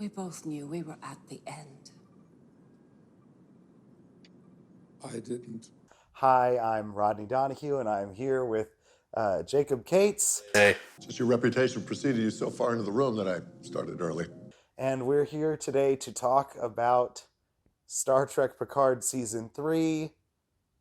We both knew we were at the end. I didn't. Hi, I'm Rodney Donahue, and I'm here with Jacob Cates. Hey. Just your reputation preceded you so far into the room that I started early. And we're here today to talk about Star Trek Picard Season 3,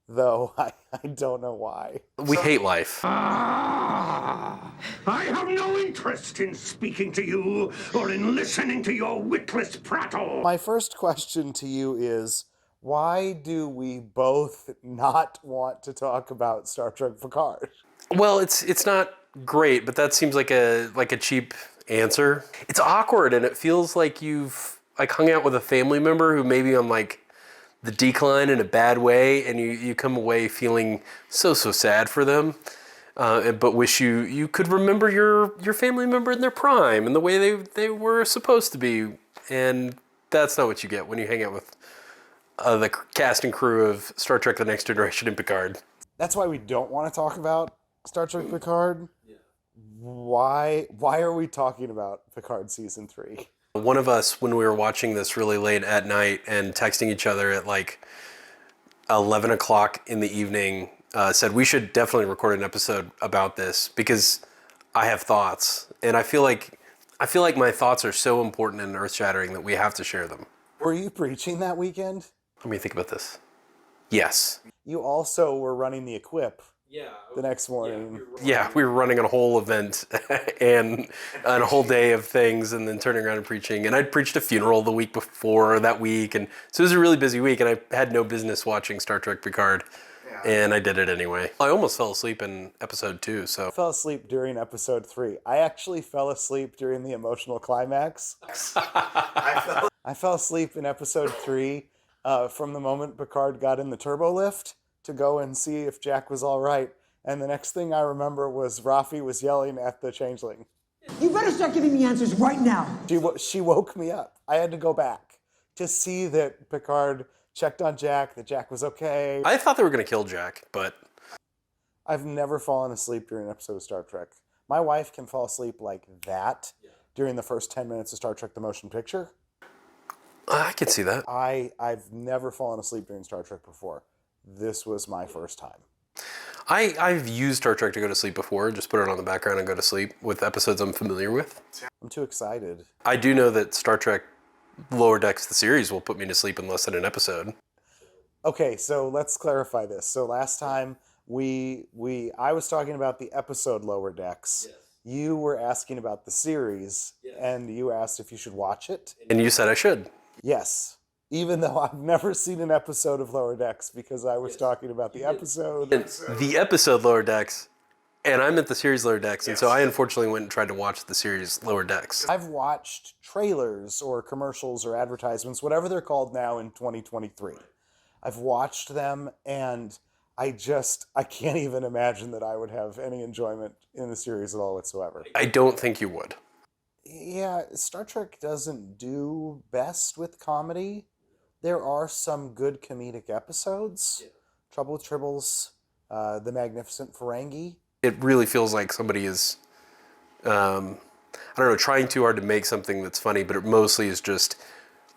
though I don't know why. We hate life. I have no interest in speaking to you or in listening to your witless prattle. My first question to you is, why do we both not want to talk about Star Trek Picard? Well, it's not great, but that seems like a cheap answer. It's awkward, and it feels like you've hung out with a family member who may be on the decline in a bad way, and you come away feeling so sad for them, but wish you could remember your family member in their prime and the way they were supposed to be, and that's not what you get when you hang out with the cast and crew of Star Trek: The Next Generation and Picard. That's why we don't want to talk about Star Trek Picard. Yeah. Why are we talking about Picard Season 3? One of us, when we were watching this really late at night and texting each other at 11 o'clock in the evening, said we should definitely record an episode about this because I have thoughts, and I feel like my thoughts are so important and earth-shattering that we have to share them. Were you preaching that weekend? Let me think about this. Yes. You also were running the Equip the next morning. Yeah, we were running a whole event and a whole day of things and then turning around and preaching. And I'd preached a funeral the week before that week. And so it was a really busy week, and I had no business watching Star Trek Picard. And I did it anyway. I almost fell asleep in episode 2. So I fell asleep during episode 3. I actually fell asleep during the emotional climax. I fell asleep in episode 3 from the moment Picard got in the turbo lift to go and see if Jack was all right. And the next thing I remember was Rafi was yelling at the Changeling. You better start giving me answers right now. She woke me up. I had to go back to see that Picard checked on Jack, that Jack was okay. I thought they were going to kill Jack, but I've never fallen asleep during an episode of Star Trek. My wife can fall asleep like that during the first 10 minutes of Star Trek The Motion Picture. I can see that. I've never fallen asleep during Star Trek before. This was my first time. I've used Star Trek to go to sleep before, just put it on the background and go to sleep with episodes I'm familiar with. I'm too excited. I do know that Star Trek Lower Decks, the series, will put me to sleep in less than an episode. Okay, so let's clarify this. So last time I was talking about the episode Lower Decks. Yes. You were asking about the series, and you asked if you should watch it. And you said I should. Yes. Even though I've never seen an episode of Lower Decks because I was talking about the episode. The episode Lower Decks, and I meant the series Lower Decks, and so I unfortunately went and tried to watch the series Lower Decks. I've watched trailers or commercials or advertisements, whatever they're called now in 2023. I've watched them, and I can't even imagine that I would have any enjoyment in the series at all whatsoever. I don't think you would. Yeah, Star Trek doesn't do best with comedy. There are some good comedic episodes. Trouble with Tribbles, The Magnificent Ferengi. It really feels like somebody is, trying too hard to make something that's funny, but it mostly is just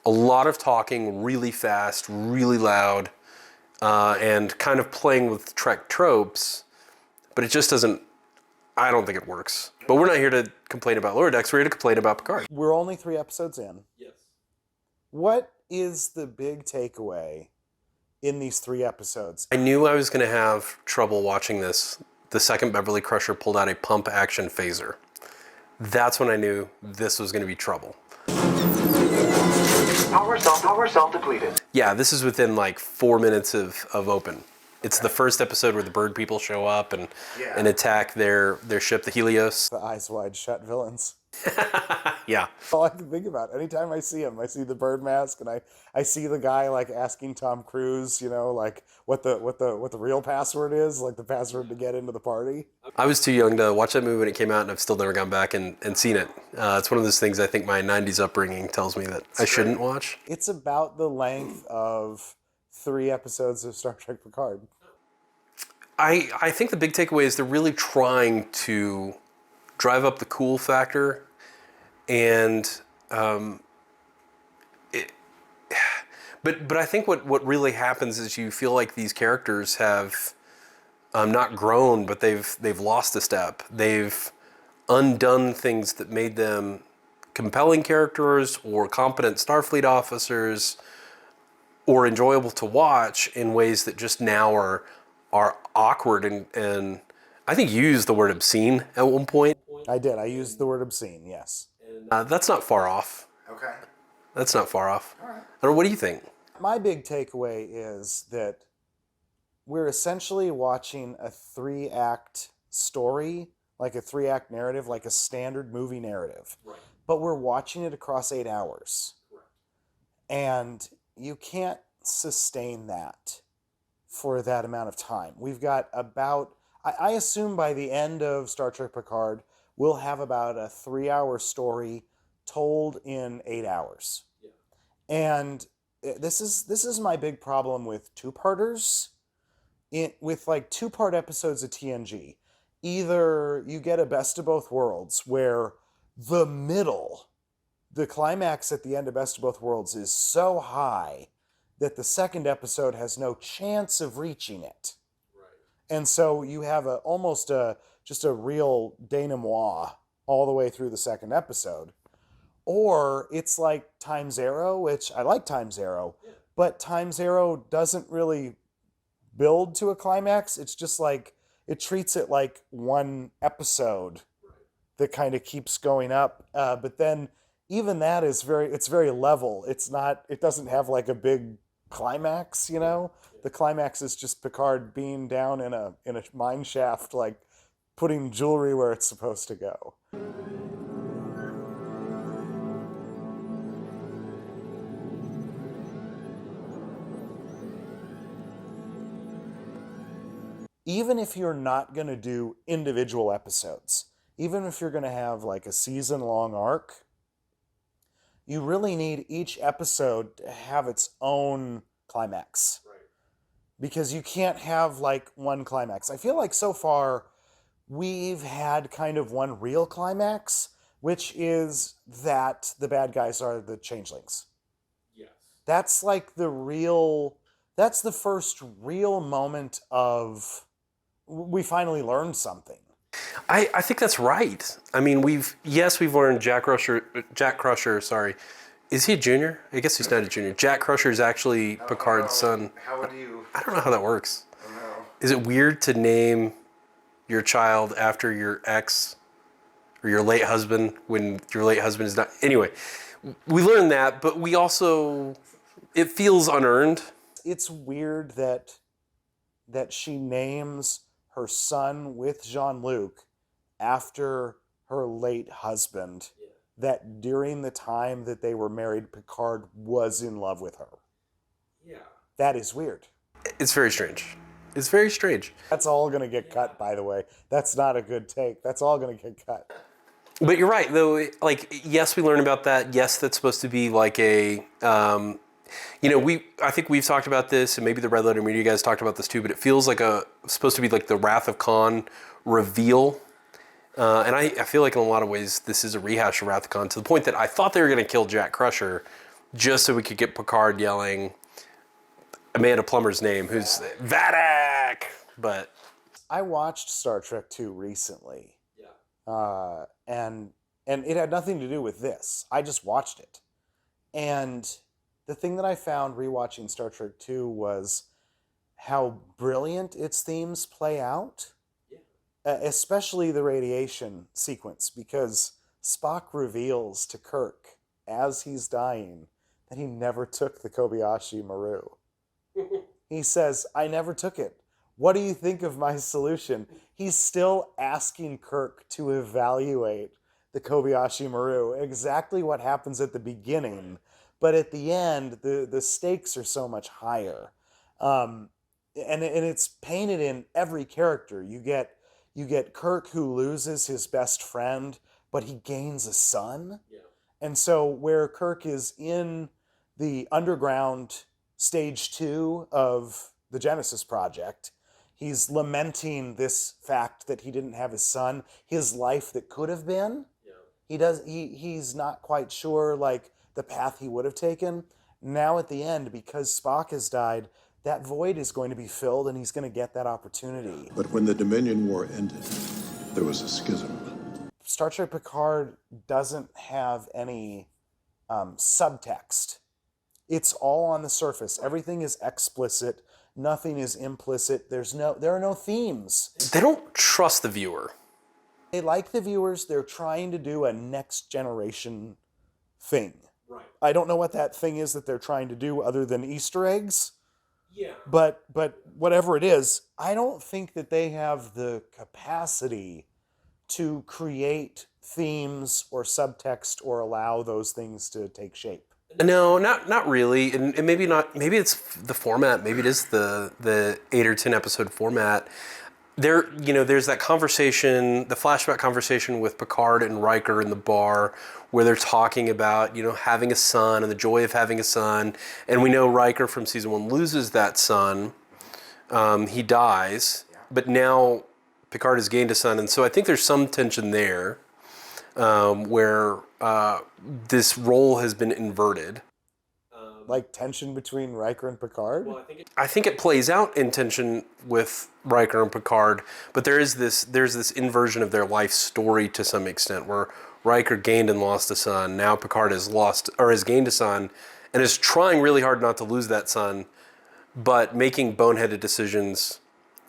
a lot of talking really fast, really loud, and kind of playing with Trek tropes, but it just doesn't, I don't think it works. But we're not here to complain about Lower Decks, we're here to complain about Picard. We're only 3 episodes in. Yes. What is the big takeaway in these 3 episodes? I knew I was going to have trouble watching this the second Beverly Crusher pulled out a pump action phaser. That's when I knew this was going to be trouble. Power cell depleted. Yeah, this is within 4 minutes of open. It's the first episode where the bird people show up and attack their ship, the Helios. The Eyes Wide Shut villains. Yeah. All I can think about. Anytime I see him, I see the bird mask, and I see the guy asking Tom Cruise, what the real password is, the password to get into the party. I was too young to watch that movie when it came out, and I've still never gone back and seen it. It's one of those things I think my 90s upbringing tells me that I shouldn't watch. It's about the length of 3 episodes of Star Trek Picard. I think the big takeaway is they're really trying to drive up the cool factor and But I think what really happens is you feel like these characters have not grown, but they've lost a step. They've undone things that made them compelling characters or competent Starfleet officers or enjoyable to watch in ways that just now are awkward and I think you used the word obscene at one point. I did. I used the word obscene, yes. That's not far off. Okay. That's not far off. All right. I don't know, what do you think? My big takeaway is that we're essentially watching a 3-act story, like a 3-act narrative, like a standard movie narrative. Right. But we're watching it across 8 hours. Correct. And you can't sustain that for that amount of time. We've got about, I assume by the end of Star Trek Picard, we'll have about a 3-hour story told in 8 hours. Yeah. And this is my big problem with two-parters. With like 2-part episodes of TNG, either you get a best of both worlds where the climax at the end of Best of Both Worlds is so high that the second episode has no chance of reaching it. Right. And so you have just a real denouement all the way through the second episode. Or it's like Times Arrow, which I like Times Arrow, but Times Arrow doesn't really build to a climax. It's just like, it treats it like one episode that kind of keeps going up. But then even that is it's very level. It doesn't have like a big climax, you know? The climax is just Picard being down in a mine shaft, like putting jewelry where it's supposed to go. Even if you're not going to do individual episodes, even if you're going to have like a season-long arc, you really need each episode to have its own climax. Right. Because you can't have like one climax. I feel like so far we've had kind of one real climax, which is that the bad guys are the Changelings. Yes. That's like that's the first real moment of we finally learned something. I think that's right. I mean, we've learned Jack Crusher, sorry. Is he a junior? I guess he's not a junior. Jack Crusher is actually Picard's son. How would you... I don't know how that works. I don't know. Is it weird to name your child after your ex or your late husband when your late husband is not... Anyway, we learned that, but we also... It feels unearned. It's weird that she names her son with Jean-Luc after her late husband, that during the time that they were married, Picard was in love with her. Yeah. That is weird. It's very strange. It's very strange. That's all going to get cut, by the way. That's not a good take. That's all going to get cut. But you're right, though. Like, yes, we learn about that. Yes, that's supposed to be like a... I think we've talked about this, and maybe the Red Letter Media guys talked about this too, but it feels like supposed to be like the Wrath of Khan reveal. And I feel like in a lot of ways this is a rehash of Wrath of Khan, to the point that I thought they were going to kill Jack Crusher just so we could get Picard yelling Amanda Plummer's name, who's Vadak. But I watched Star Trek II recently. Yeah. And it had nothing to do with this. I just watched it. And the thing that I found rewatching Star Trek II was how brilliant its themes play out, especially the radiation sequence, because Spock reveals to Kirk as he's dying that he never took the Kobayashi Maru. He says, "I never took it. What do you think of my solution?" He's still asking Kirk to evaluate the Kobayashi Maru, exactly what happens at the beginning. But at the end, the stakes are so much higher. And it's painted in every character. You get Kirk, who loses his best friend, but he gains a son. Yeah. And so where Kirk is in the underground stage 2 of the Genesis Project, he's lamenting this fact that he didn't have his son, his life that could have been. Yeah. He's not quite sure, like, the path he would have taken. now at the end, because Spock has died, that void is going to be filled and he's going to get that opportunity. But when the Dominion War ended, there was a schism. Star Trek Picard doesn't have any subtext. It's all on the surface. Everything is explicit. Nothing is implicit. There are no themes. They don't trust the viewer. They like the viewers. They're trying to do a next generation thing. Right. I don't know what that thing is that they're trying to do other than Easter eggs. Yeah. But whatever it is, I don't think that they have the capacity to create themes or subtext or allow those things to take shape. No, not really, and maybe not. Maybe it's the format. Maybe it is the 8 or 10 episode format. There's that conversation, the flashback conversation with Picard and Riker in the bar, where they're talking about having a son and the joy of having a son, and we know Riker from season 1 loses that son. He dies, but now Picard has gained a son, and so I think there's some tension there, where this role has been inverted. Like tension between Riker and Picard? Well, I think it plays out in tension with Riker and Picard, but there's this inversion of their life story to some extent, where Riker gained and lost a son. Now Picard has gained a son, and is trying really hard not to lose that son, but making boneheaded decisions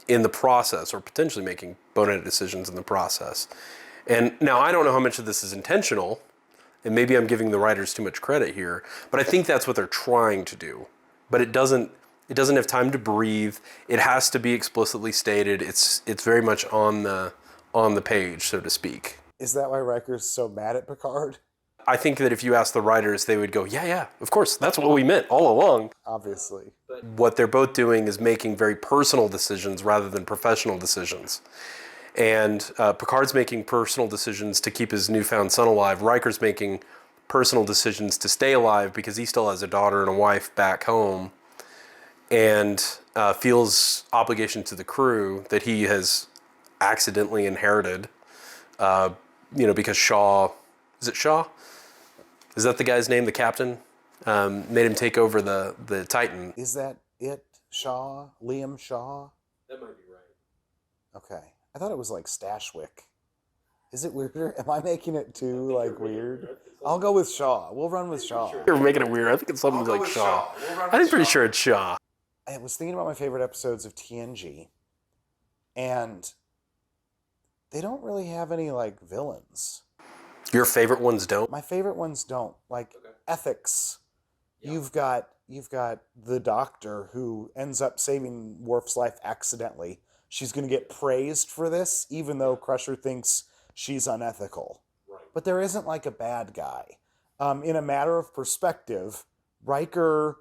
in the process, or potentially making boneheaded decisions in the process. And now I don't know how much of this is intentional, and maybe I'm giving the writers too much credit here, but I think that's what they're trying to do. But it doesn't have time to breathe. It has to be explicitly stated. It's very much on the page, so to speak. Is that why Riker's so mad at Picard? I think that if you ask the writers, they would go, yeah, of course, that's what we meant all along. Obviously. What they're both doing is making very personal decisions rather than professional decisions. And Picard's making personal decisions to keep his newfound son alive. Riker's making personal decisions to stay alive because he still has a daughter and a wife back home, and feels obligation to the crew that he has accidentally inherited. Because Shaw, is it Shaw? Is that the guy's name, the captain? Made him take over the Titan. Is that it? Shaw? Liam Shaw? That might be right. Okay. I thought it was like Stashwick. Is it weirder? Am I making it too weird? I'll go with Shaw. We'll run with Shaw. You're making it weird. I think it's something like Shaw. I'm pretty sure it's Shaw. I was thinking about my favorite episodes of TNG, and they don't really have any villains. Your favorite ones don't? My favorite ones don't. Ethics. Yeah. You've got the doctor who ends up saving Worf's life accidentally. She's going to get praised for this, even though Crusher thinks she's unethical. Right. But there isn't a bad guy. In a matter of perspective, Riker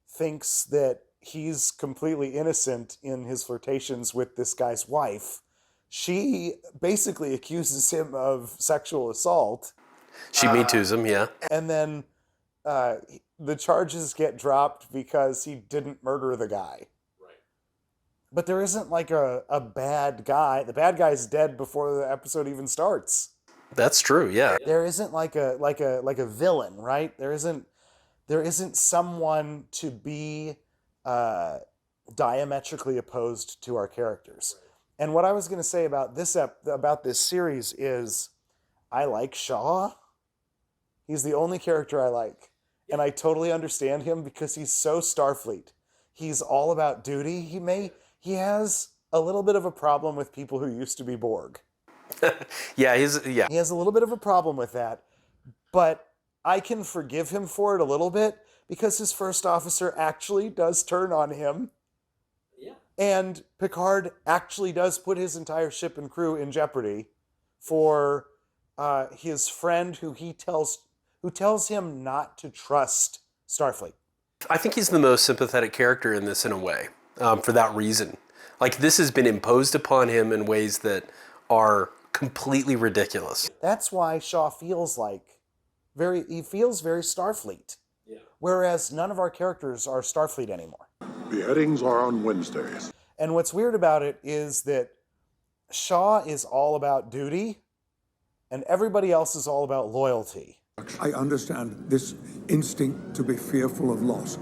thinks that he's completely innocent in his flirtations with this guy's wife. She basically accuses him of sexual assault. She Me Too's him, yeah. And then the charges get dropped because he didn't murder the guy. But there isn't a bad guy. The bad guy's dead before the episode even starts. That's true, yeah. There isn't a villain, right? There isn't someone to be diametrically opposed to our characters. And what I was going to say about this series is, I like Shaw. He's the only character I like, and I totally understand him because he's so Starfleet. He's all about duty. He has a little bit of a problem with people who used to be Borg. He has a little bit of a problem with that, but I can forgive him for it a little bit because his first officer actually does turn on him. Yeah. And Picard actually does put his entire ship and crew in jeopardy for his friend who tells him not to trust Starfleet. I think he's the most sympathetic character in this in a way. For that reason. This has been imposed upon him in ways that are completely ridiculous. That's why Shaw feels very Starfleet. Yeah. Whereas none of our characters are Starfleet anymore. Beheadings are on Wednesdays. And what's weird about it is that Shaw is all about duty, and everybody else is all about loyalty. I understand this instinct to be fearful of loss.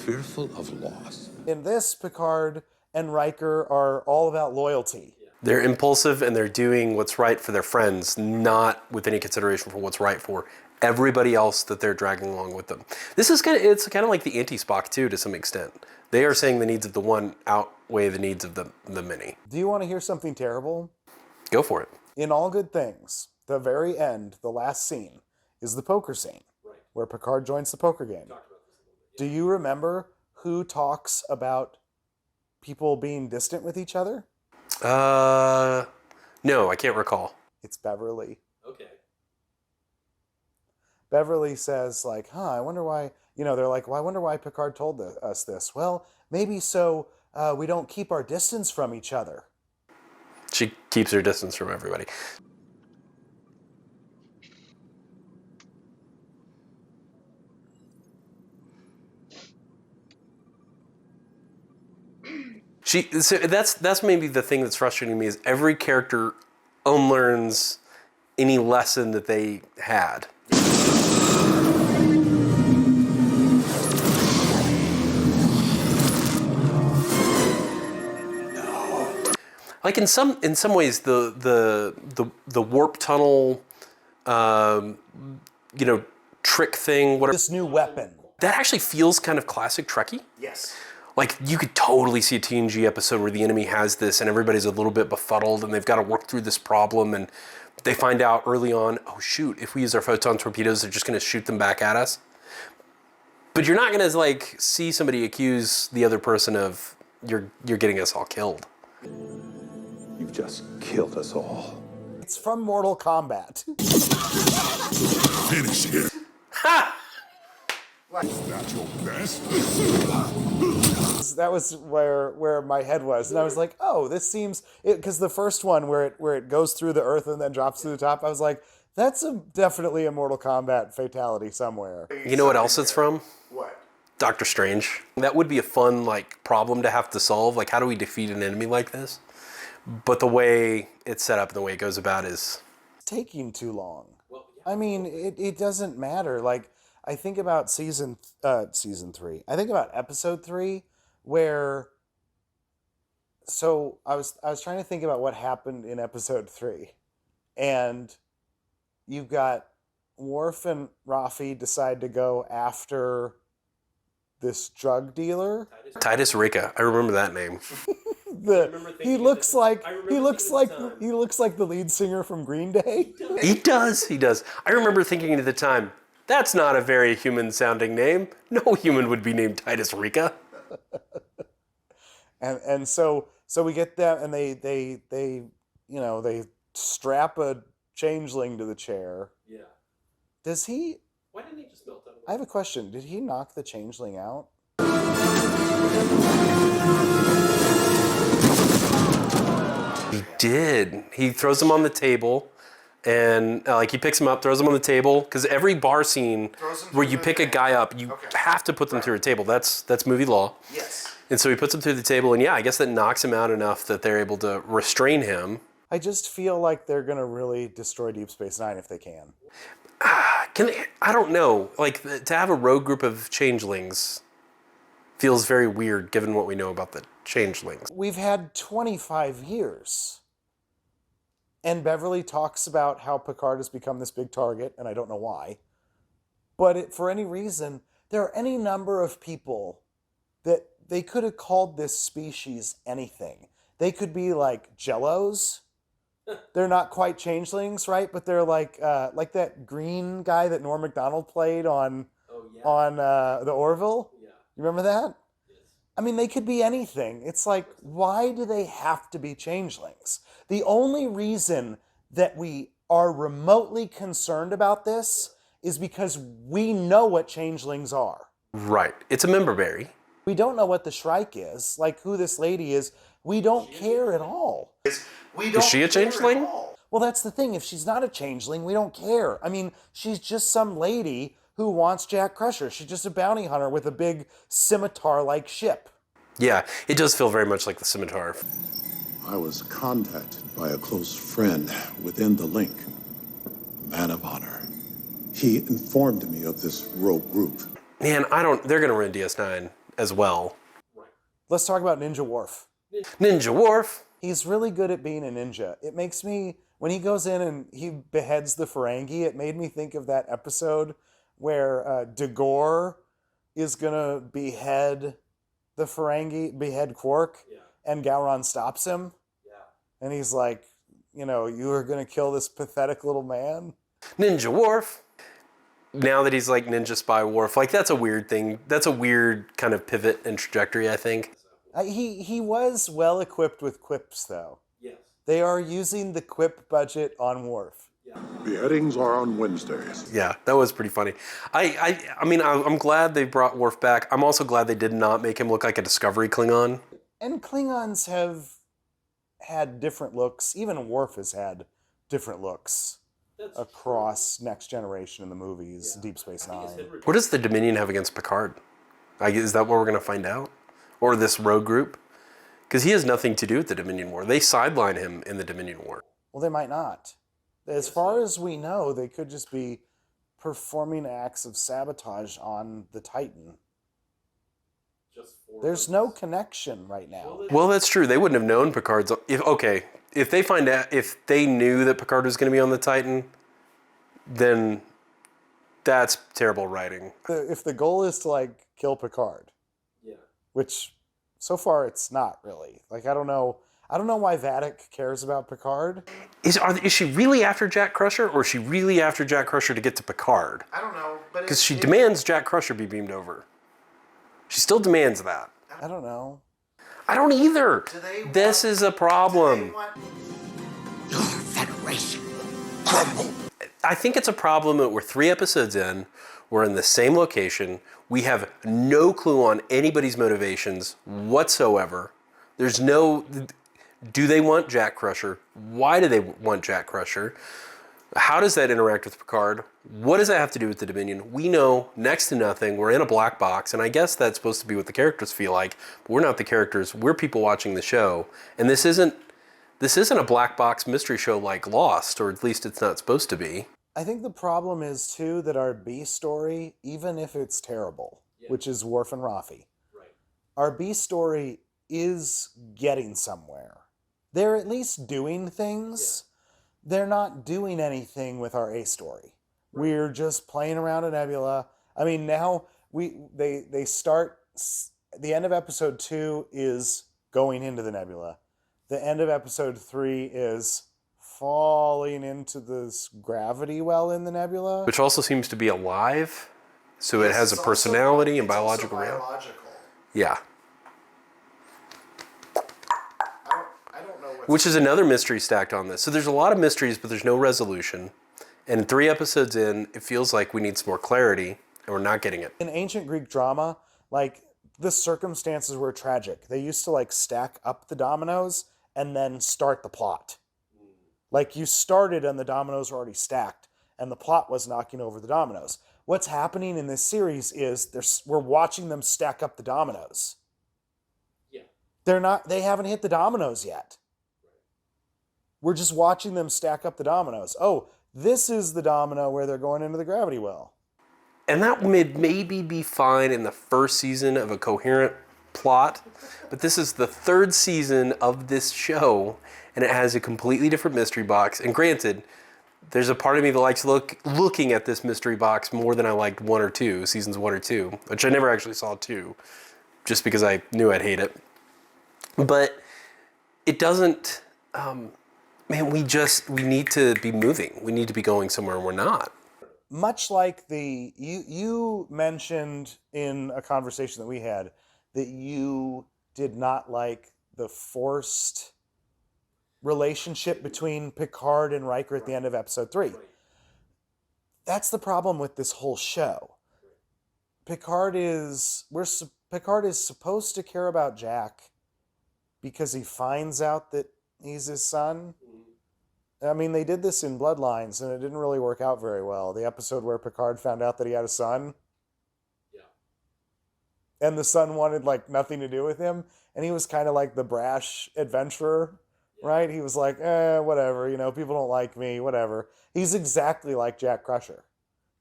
Fearful of loss. In this, Picard and Riker are all about loyalty. They're impulsive and they're doing what's right for their friends, not with any consideration for what's right for everybody else that they're dragging along with them. It's kind of like the anti-Spock too, to some extent. They are saying the needs of the one outweigh the needs of the many. Do you want to hear something terrible? Go for it. In All Good Things, the very end, the last scene, is the poker scene, where Picard joins the poker game. Do you remember who talks about people being distant with each other? No, I can't recall. It's Beverly. Okay. Beverly says, like, I wonder why, they're like, well, I wonder why Picard told us this. Well, maybe so we don't keep our distance from each other. She keeps her distance from everybody. So that's maybe the thing that's frustrating me is every character unlearns any lesson that they had. Like in some ways, the warp tunnel, trick thing. Whatever. This new weapon. That actually feels kind of classic Trekkie. Yes. Like, you could totally see a TNG episode where the enemy has this and everybody's a little bit befuddled and they've got to work through this problem and they find out early on, oh shoot, if we use our photon torpedoes, they're just going to shoot them back at us. But you're not going to, like, see somebody accuse the other person of, you're getting us all killed. You've just killed us all. It's from Mortal Kombat. Finish him. Ha! Is that your best? That was where my head was, and I was like, "Oh, this seems." Because the first one, where it goes through the earth and then drops to the top, I was like, "That's definitely a Mortal Kombat fatality somewhere." You know what else it's from? What? Doctor Strange. That would be a fun, like, problem to have to solve. Like, how do we defeat an enemy like this? But the way it's set up and the way it goes about is taking too long. I mean, it doesn't matter. Like, I think about season 3. I think about episode 3, where. So I was trying to think about what happened in episode 3, and you've got Worf and Rafi decide to go after this drug dealer. Titus Rika. I remember that name. He looks like the lead singer from Green Day. He does. I remember thinking at the time, that's not a very human-sounding name. No human would be named Titus Rika. and so we get them, and they strap a changeling to the chair. Yeah. Does he? Why didn't he just melt out? I have a question. Did he knock the changeling out? He did. He throws him on the table, and he picks him up, throws him on the table. Because every bar scene where you pick a guy up, you have to put them through a table. That's movie law. Yes. And so he puts him through the table, and yeah, I guess that knocks him out enough that they're able to restrain him. I just feel like they're gonna really destroy Deep Space Nine if they can. I don't know. Like, to have a rogue group of changelings feels very weird given what we know about the changelings. We've had 25 years. And Beverly talks about how Picard has become this big target, and I don't know why. But for any reason, there are any number of people that they could have called this species anything. They could be like Jellos. They're not quite changelings, right? But they're like that green guy that Norm Macdonald played on the Orville. Yeah. You remember that? Yes. I mean, they could be anything. It's like, why do they have to be changelings? The only reason that we are remotely concerned about this is because we know what changelings are. Right. It's a member berry. We don't know what the Shrike is, like who this lady is. We don't care at all. Is she a changeling? Well, that's the thing. If she's not a changeling, we don't care. I mean, she's just some lady who wants Jack Crusher. She's just a bounty hunter with a big scimitar-like ship. Yeah, it does feel very much like the Scimitar. I was contacted by a close friend within the link, a man of honor. He informed me of this rogue group. Man, they're going to run DS9 as well. Let's talk about Ninja Worf. Ninja Worf. He's really good at being a ninja. It makes me, when he goes in and he beheads the Ferengi, it made me think of that episode where Dagor is going to behead the Ferengi, behead Quark, and Gowron stops him. And he's like, you know, you are going to kill this pathetic little man? Ninja Worf. Now that he's like Ninja Spy Worf, like that's a weird thing. That's a weird kind of pivot and trajectory, I think. He was well equipped with quips, though. Yes. They are using the quip budget on Worf. Beheadings are on Wednesdays. Yeah, that was pretty funny. I mean, I'm glad they brought Worf back. I'm also glad they did not make him look like a Discovery Klingon. And Klingons have had different looks. Even Worf has had different looks across Next Generation in the movies, Deep Space Nine. What does the Dominion have against Picard? Like, is that what we're going to find out? Or this rogue group? Because he has nothing to do with the Dominion War. They sideline him in the Dominion War. Well, they might not. As far as we know, they could just be performing acts of sabotage on the Titan. There's no connection right now. Well, that's true. They wouldn't have known Picard's... If they find out... If they knew that Picard was going to be on the Titan, then that's terrible writing. If the goal is to, like, kill Picard, which so far it's not really. Like, I don't know why Vadic cares about Picard. Is she really after Jack Crusher, or is she really after Jack Crusher to get to Picard? I don't know. Because she demands Jack Crusher be beamed over. She still demands that. I don't know. I don't either. This is a problem. Your Federation crumble. I think it's a problem that we're 3 episodes in, we're in the same location, we have no clue on anybody's motivations whatsoever. There's no... Do they want Jack Crusher? Why do they want Jack Crusher? How does that interact with Picard? What does that have to do with the Dominion? We know next to nothing. We're in a black box, and I guess that's supposed to be what the characters feel like, but we're not the characters. We're people watching the show, and this isn't a black box mystery show like Lost, or at least it's not supposed to be. I think the problem is, too, that our B story, even if it's terrible, which is Worf and Rafi, our B story is getting somewhere. They're at least doing things. They're not doing anything with our A story. We're just playing around a nebula. I mean, now they start... The end of episode 2 is going into the nebula. The end of episode 3 is falling into this gravity well in the nebula. Which also seems to be alive, so it has a personality and biological reality. Yeah. Which is another mystery stacked on this. So there's a lot of mysteries, but there's no resolution. And 3 episodes in, it feels like we need some more clarity, and we're not getting it. In ancient Greek drama, like, the circumstances were tragic. They used to, like, stack up the dominoes and then start the plot. Like, you started and the dominoes were already stacked, and the plot was knocking over the dominoes. What's happening in this series is we're watching them stack up the dominoes. They haven't hit the dominoes yet. We're just watching them stack up the dominoes. Oh, this is the domino where they're going into the gravity well. And that would maybe be fine in the first season of a coherent plot, but this is the 3rd season of this show, and it has a completely different mystery box. And granted, there's a part of me that likes looking at this mystery box more than I liked seasons 1 or 2, which I never actually saw 2, just because I knew I'd hate it. But it doesn't... Man, we need to be moving. We need to be going somewhere, and we're not. Much like you mentioned in a conversation that we had that you did not like the forced relationship between Picard and Riker at the end of episode 3. That's the problem with this whole show. Picard is supposed to care about Jack because he finds out that he's his son. I mean, they did this in Bloodlines, and it didn't really work out very well. The episode where Picard found out that he had a son. Yeah. And the son wanted, like, nothing to do with him. And he was kind of like the brash adventurer, right? He was like, whatever, people don't like me, whatever. He's exactly like Jack Crusher.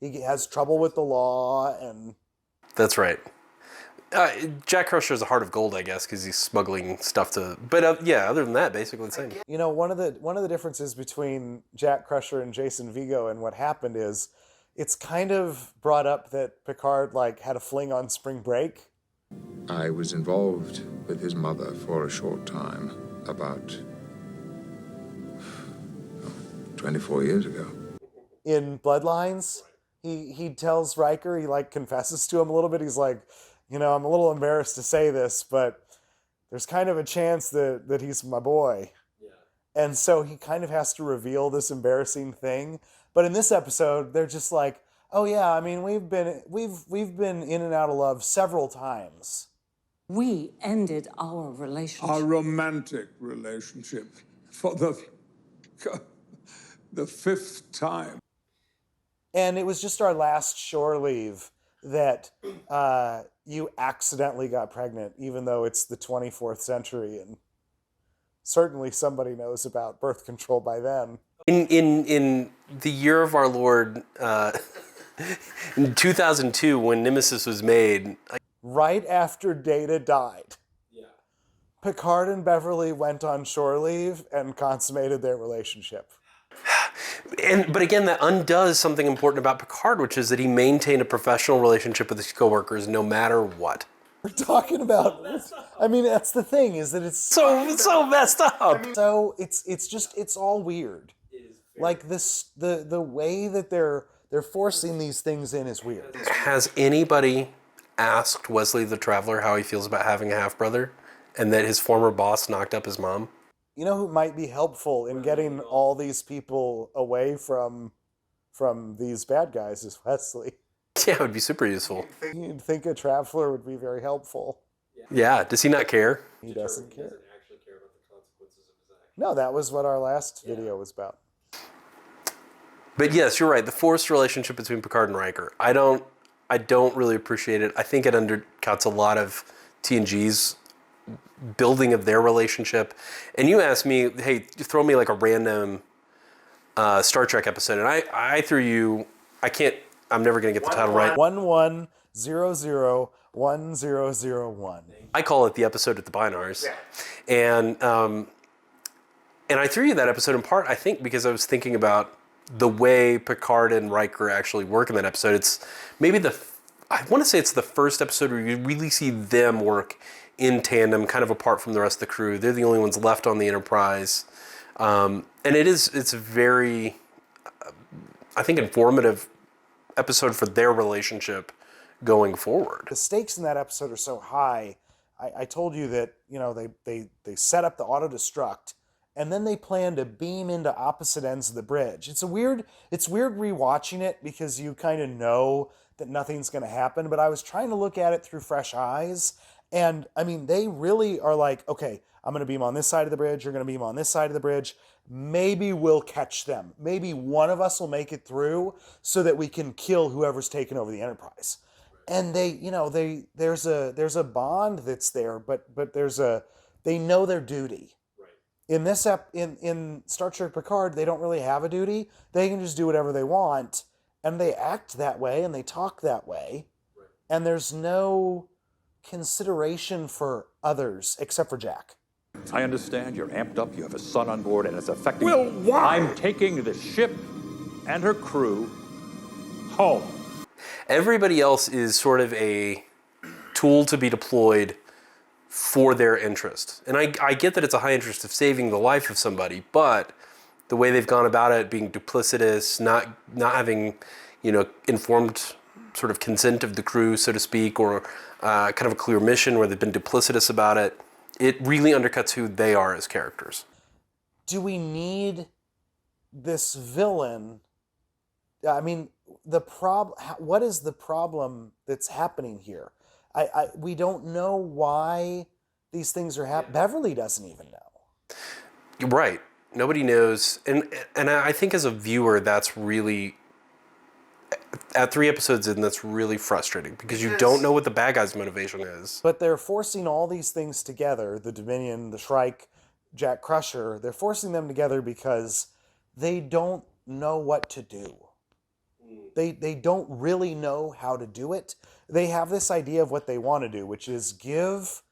he has trouble with the law, and That's right. Jack Crusher's a heart of gold, I guess, because he's smuggling stuff to. But yeah, other than that, basically the same. you know, one of the differences between Jack Crusher and Jason Vigo and what happened is, it's kind of brought up that Picard had a fling on spring break. I was involved with his mother for a short time, about 24 years ago. In Bloodlines, he tells Riker, he confesses to him a little bit. He's like, I'm a little embarrassed to say this, but there's kind of a chance that he's my boy. Yeah. And so he kind of has to reveal this embarrassing thing. But in this episode, they're just like, oh yeah, I mean, we've been in and out of love several times. We ended our relationship. Our romantic relationship for the fifth time. And it was just our last shore leave that you accidentally got pregnant, even though it's the 24th century, and certainly somebody knows about birth control by then. In the year of our Lord, in 2002, when Nemesis was made, right after Data died, Picard and Beverly went on shore leave and consummated their relationship. But again, that undoes something important about Picard, which is that he maintained a professional relationship with his coworkers no matter what. We're talking about, I mean, that's the thing, is that it's so messed up. So it's all weird. Like the way that they're forcing these things in is weird. Has anybody asked Wesley the Traveler how he feels about having a half-brother and that his former boss knocked up his mom? You know who might be helpful in getting all these people away from these bad guys is Wesley. Yeah, it would be super useful. You'd think a Traveler would be very helpful. Yeah, does he not care? He doesn't care. No, that was what our last video was about. But yes, you're right. The forced relationship between Picard and Riker. I don't really appreciate it. I think it undercuts a lot of TNG's building of their relationship. And you asked me, hey, throw me a random Star Trek episode, and I threw you. I'm never gonna get the title right. 11001001. I call it the episode at the Binars, and I threw you that episode in part, I think, because I was thinking about the way Picard and Riker actually work in that episode. It's maybe I want to say it's the first episode where you really see them work in tandem, kind of apart from the rest of the crew. They're the only ones left on the Enterprise. And it's a very, I think, informative episode for their relationship going forward. The stakes in that episode are so high. I told you that, they set up the auto-destruct, and then they plan to beam into opposite ends of the bridge. It's weird rewatching it because you kind of know that nothing's going to happen, but I was trying to look at it through fresh eyes, and I mean, they really are like, okay, I'm going to beam on this side of the bridge, you're going to beam on this side of the bridge, maybe we'll catch them. Maybe one of us will make it through so that we can kill whoever's taken over the Enterprise. And there's a bond that's there, but they know their duty. In this in Star Trek Picard, they don't really have a duty. They can just do whatever they want, and they act that way and they talk that way, and there's no consideration for others except for Jack. I understand you're amped up. You have a son on board, and it's affecting. Well, why? I'm taking the ship and her crew home. Everybody else is sort of a tool to be deployed for their interest. And I get that it's a high interest of saving the life of somebody, but the way they've gone about it, being duplicitous, not having, informed sort of consent of the crew, so to speak, or kind of a clear mission where they've been duplicitous about it, it really undercuts who they are as characters. Do we need this villain? I mean, what is the problem that's happening here? We don't know why these things are happening. Beverly doesn't even know. Right. Nobody knows. And I think as a viewer, that's really, at 3 episodes in, that's really frustrating because you don't know what the bad guy's motivation is. But they're forcing all these things together, the Dominion, the Shrike, Jack Crusher, they're forcing them together because they don't know what to do. They don't really know how to do it. They have this idea of what they want to do, which is give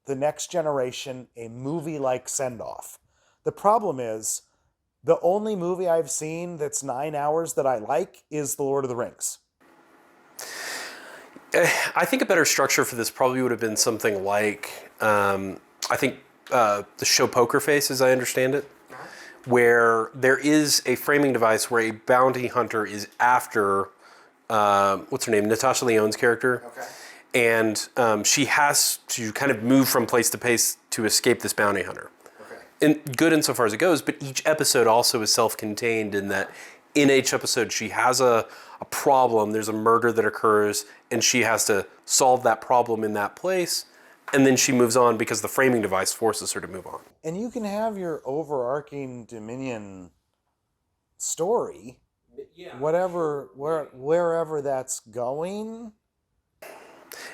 the next generation a movie-like send-off. The problem is, the only movie I've seen that's 9 hours that I like is The Lord of the Rings. I think a better structure for this probably would have been something like, the show Poker Face, as I understand it, where there is a framing device where a bounty hunter is after, what's her name, Natasha Lyonne's character. Okay. And she has to kind of move from place to place to escape this bounty hunter. Okay. And good insofar as it goes, but each episode also is self-contained in that in each episode she has a problem, there's a murder that occurs, and she has to solve that problem in that place, and then she moves on because the framing device forces her to move on. And you can have your overarching Dominion story, wherever that's going.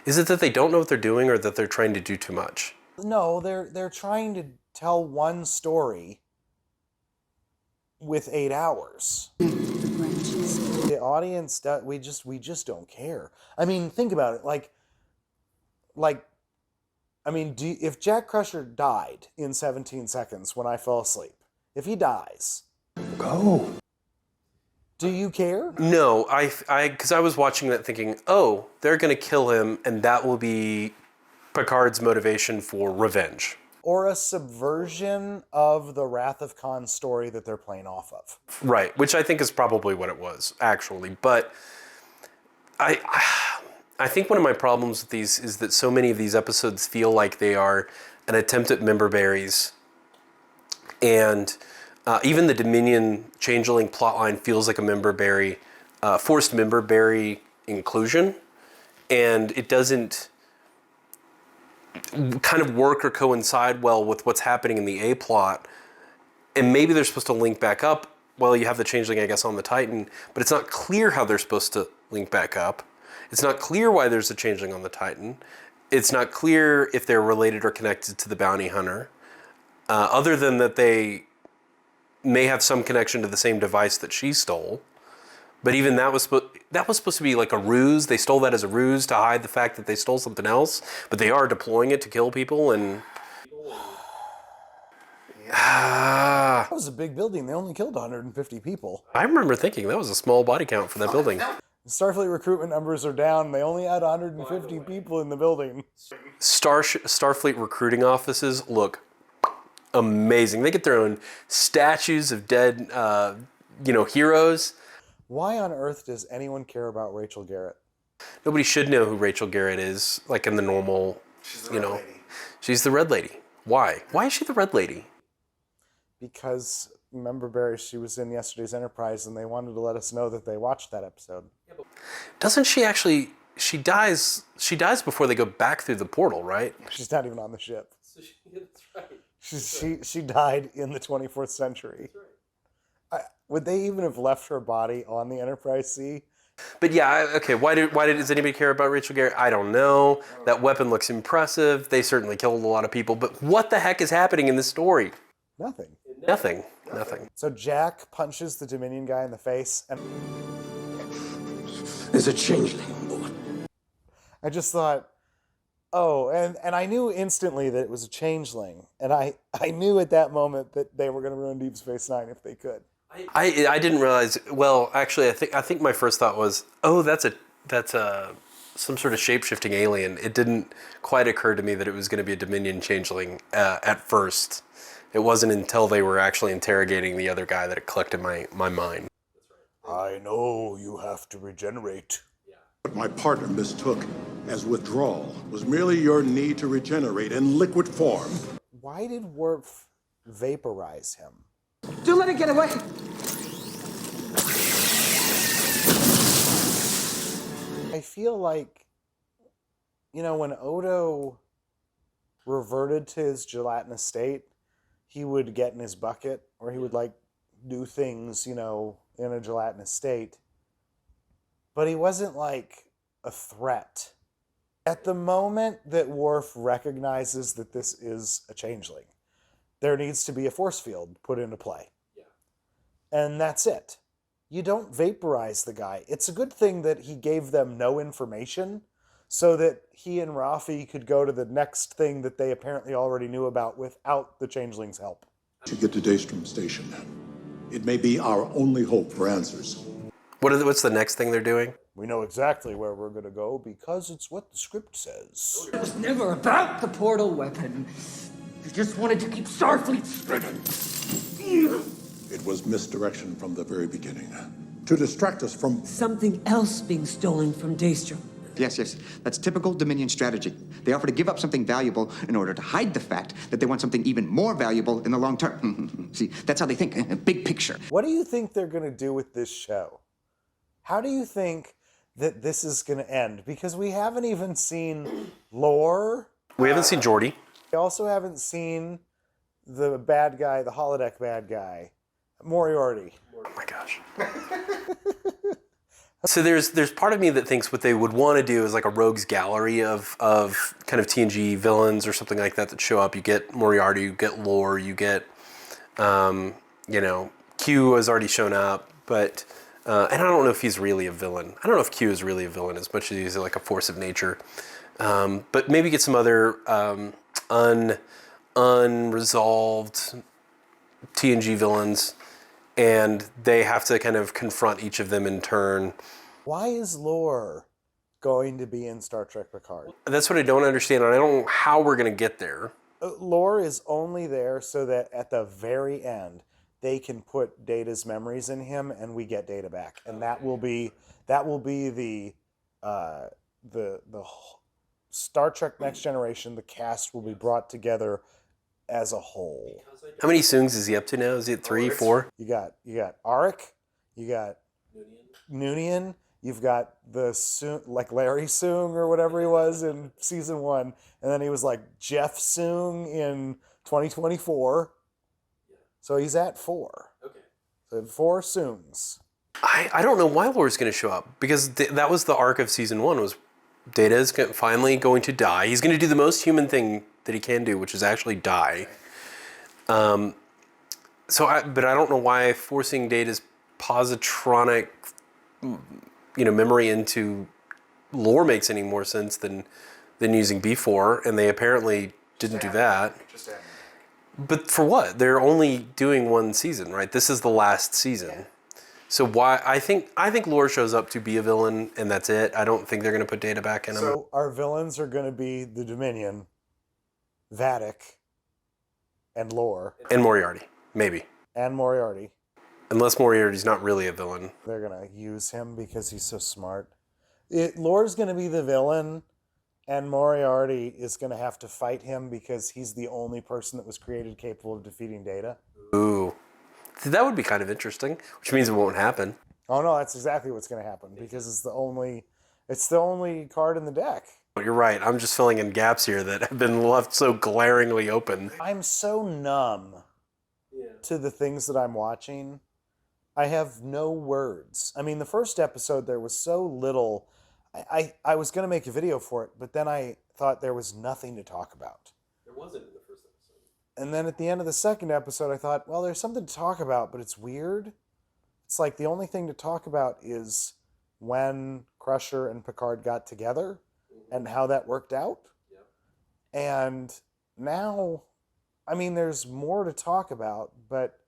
Is it that they don't know what they're doing, or that they're trying to do too much? No, they're trying to tell one story with 8 hours. The audience, we just don't care. I mean, think about it. If Jack Crusher died in 17 seconds when I fell asleep, if he dies, Go. do you care? No, because I was watching that thinking, oh, they're going to kill him, and that will be Picard's motivation for revenge. Or a subversion of the Wrath of Khan story that they're playing off of. Right, which I think is probably what it was, actually. But I think one of my problems with these is that so many of these episodes feel like they are an attempt at member berries. And even the Dominion Changeling plotline feels like a member berry, forced member berry inclusion. And it doesn't kind of work or coincide well with what's happening in the A plot. And maybe they're supposed to link back up. Well, you have the Changeling, I guess, on the Titan, but it's not clear how they're supposed to link back up. It's not clear why there's a Changeling on the Titan. It's not clear if they're related or connected to the bounty hunter, other than that they may have some connection to the same device that she stole. But even that was supposed to be like a ruse. They stole that as a ruse to hide the fact that they stole something else. But they are deploying it to kill people, and That was a big building. They only killed 150 people. I remember thinking that was a small body count for that building. Starfleet recruitment numbers are down. They only had 150 people in the building. Starfleet recruiting offices look amazing. They get their own statues of dead, heroes. Why on earth does anyone care about Rachel Garrett? Nobody should know who Rachel Garrett is, like in the normal, She's the Red Lady. She's the Red Lady. Why? Why is she the Red Lady? Because, remember, Barry, she was in yesterday's Enterprise, and they wanted to let us know that they watched that episode. Doesn't she actually? She dies before they go back through the portal, right? She's not even on the ship. That's right. She died in the 24th century. That's right. Would they even have left her body on the Enterprise C? But yeah, okay. Why does anybody care about Rachel Garrett? I don't know. That weapon looks impressive. They certainly killed a lot of people. But what the heck is happening in this story? Nothing. Nothing. So Jack punches the Dominion guy in the face, and There's a changeling on board. I just thought, oh, and I knew instantly that it was a changeling, and I knew at that moment that they were going to ruin Deep Space Nine if they could. I didn't realize. Well, actually, I think my first thought was, oh, that's some sort of shape-shifting alien. It didn't quite occur to me that it was going to be a Dominion changeling at first. It wasn't until they were actually interrogating the other guy that it clicked in my mind. I know you have to regenerate. What my partner mistook as withdrawal was merely your need to regenerate in liquid form. Why did Worf vaporize him? Don't let it get away. I feel like, when Odo reverted to his gelatinous state, he would get in his bucket, or he would do things, in a gelatinous state. But he wasn't a threat. At the moment that Worf recognizes that this is a changeling, there needs to be a force field put into play. Yeah. And that's it. you don't vaporize the guy. It's a good thing that he gave them no information so that he and Rafi could go to the next thing that they apparently already knew about without the Changelings' help. To get to Daystrom Station. It may be our only hope for answers. What's the next thing they're doing? We know exactly where we're going to go because it's what the script says. It was never about the portal weapon. You just wanted to keep Starfleet spinning. It was misdirection from the very beginning. To distract us from Something else being stolen from Daystrom. Yes. That's typical Dominion strategy. They offer to give up something valuable in order to hide the fact that they want something even more valuable in the long term. See, that's how they think. Big picture. What do you think they're going to do with this show? How do you think that this is going to end? Because we haven't even seen Lore. We haven't seen Geordi. We also haven't seen the bad guy, the holodeck bad guy, Moriarty. Oh my gosh. So there's part of me that thinks what they would want to do is like a rogues gallery of kind of TNG villains or something like that show up. You get Moriarty, you get Lore, you get, Q has already shown up, but, and I don't know if he's really a villain. I don't know if Q is really a villain as much as he's like a force of nature. But maybe get some other unresolved TNG villains, and they have to kind of confront each of them in turn. Why is Lore going to be in Star Trek Picard? That's what I don't understand, and I don't know how we're going to get there. Lore is only there so that at the very end they can put Data's memories in him, and we get Data back, and that will be the Star Trek Next Generation. The cast will be brought together as a whole. How many Soongs is he up to now? Is he at 3, 4? You got Arik, you got Noonien, you've got the Soong, like Larry Soong or whatever he was in season 1, and then he was like Jeff Soong in 2024. So he's at 4. Okay. So 4 Soongs. I don't know why Lore's going to show up, because that was the arc of season 1, was Data is finally going to die. He's going to do the most human thing that he can do, which is actually die. But I don't know why forcing Data's positronic, memory into Lore makes any more sense than using B4, and they apparently didn't do that. But for what? They're only doing 1 season, right? This is the last season. So why? I think Lore shows up to be a villain, and that's it. I don't think they're going to put Data back in him. So our villains are going to be the Dominion, Vadic, and Lore. And Moriarty, maybe. And Moriarty. Unless Moriarty's not really a villain. They're going to use him because he's so smart. Lore's going to be the villain, and Moriarty is going to have to fight him because he's the only person that was created capable of defeating Data. Ooh. That would be kind of interesting, which means it won't happen. Oh no, that's exactly what's going to happen because it's the only card in the deck. You're right. I'm just filling in gaps here that have been left so glaringly open. I'm so numb to the things that I'm watching. I have no words. I mean, the first episode, there was so little. I was going to make a video for it, but then I thought there was nothing to talk about. There wasn't in the first episode. And then at the end of the second episode, I thought, well, there's something to talk about, but it's weird. It's like the only thing to talk about is when Crusher and Picard got together and how that worked out. Yep. And now, I mean, there's more to talk about, but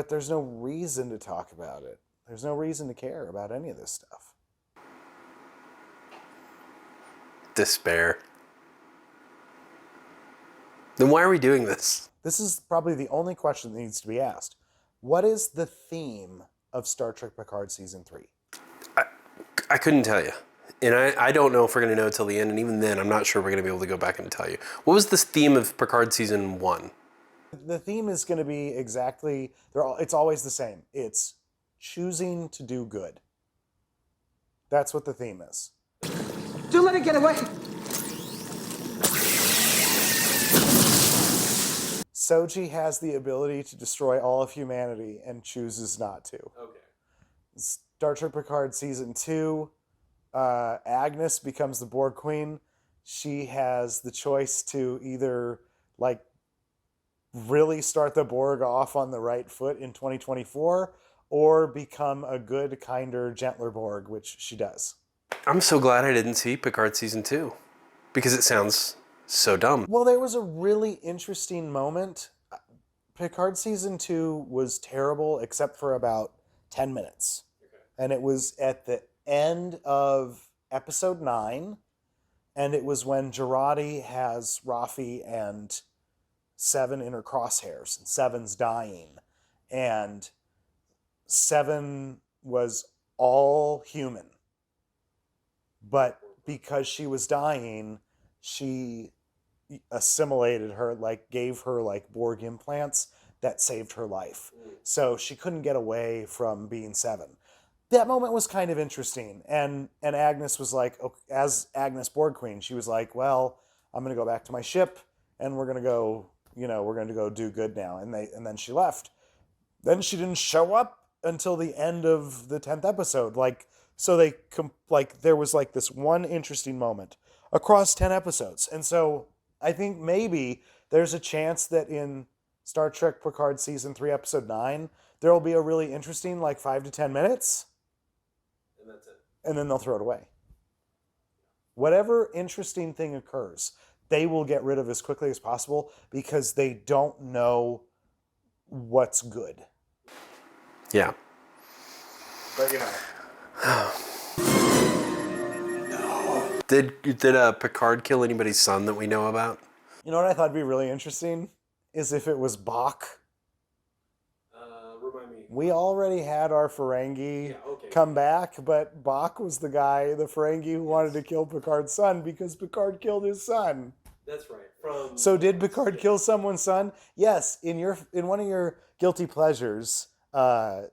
there's no reason to talk about it. There's no reason to care about any of this stuff. Despair. Then why are we doing this? This is probably the only question that needs to be asked. What is the theme of Star Trek Picard Season 3? I couldn't tell you. And I don't know if we're going to know till the end, and even then, I'm not sure we're going to be able to go back and tell you. What was the theme of Picard Season 1? The theme is going to be exactly, it's always the same. It's choosing to do good. That's what the theme is. Don't let it get away! Soji has the ability to destroy all of humanity and chooses not to. Okay. Star Trek Picard Season 2, Agnes becomes the Borg Queen. She has the choice to either, really start the Borg off on the right foot in 2024, or become a good, kinder, gentler Borg, which she does. I'm so glad I didn't see Picard season 2 because it sounds so dumb. Well, there was a really interesting moment. Picard season 2 was terrible except for about 10 minutes. And it was at the end of episode 9. And it was when Jurati has Rafi and Seven in her crosshairs. And Seven's dying. And Seven was all human. But because she was dying, she assimilated her, like gave her like Borg implants that saved her life. So she couldn't get away from being Seven. That moment was kind of interesting. And Agnes was like, as Agnes Borg Queen, she was like, well, I'm going to go back to my ship and we're going to go, we're going to go do good now. And then she left. Then she didn't show up until the end of the 10th episode. There was like this one interesting moment across 10 episodes. And so I think maybe there's a chance that in Star Trek Picard season 3, episode 9, there will be a really interesting 5 to 10 minutes. And that's it. And then they'll throw it away. Whatever interesting thing occurs, they will get rid of as quickly as possible because they don't know what's good. Yeah. But Did Picard kill anybody's son that we know about? You know what I thought would be really interesting is if it was Bach. Remind me. We already had our Ferengi come back, but Bach was the Ferengi who wanted to kill Picard's son because Picard killed his son. That's right. So did Picard kill someone's son? Yes, in one of your guilty pleasures, the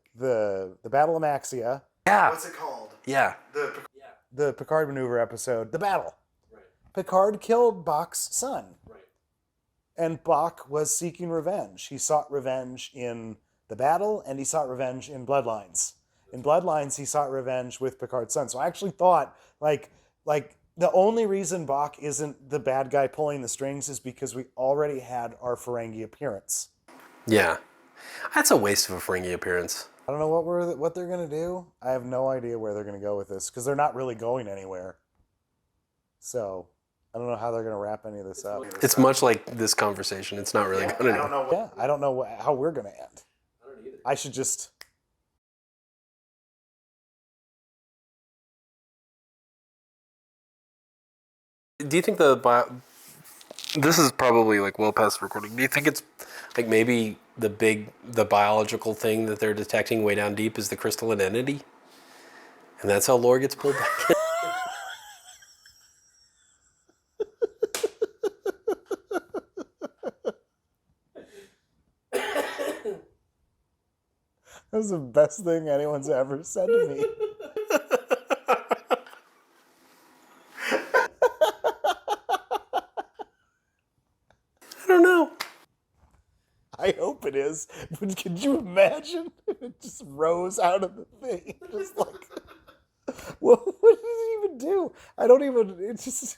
Battle of Maxia. Yeah. What's it called? Yeah. The Picard maneuver episode, The Battle. Right. Picard killed Bach's son. Right. And Bach was seeking revenge. He sought revenge in The Battle, and he sought revenge in Bloodlines. In Bloodlines, he sought revenge with Picard's son. So I actually thought, the only reason Bach isn't the bad guy pulling the strings is because we already had our Ferengi appearance. Yeah. That's a waste of a Ferengi appearance. I don't know what they're going to do. I have no idea where they're going to go with this, because they're not really going anywhere. So I don't know how they're going to wrap any of this up. It's much like this conversation. It's not really going to. I don't know how we're going to end. I don't either. I should just... Do you think this is probably well past recording. Do you think it's maybe the biological thing that they're detecting way down deep is the crystalline entity? And that's how lore gets pulled back in? That was the best thing anyone's ever said to me. I don't know. I hope it is. But could you imagine if it just rose out of the thing? Just what did it even do? It's just...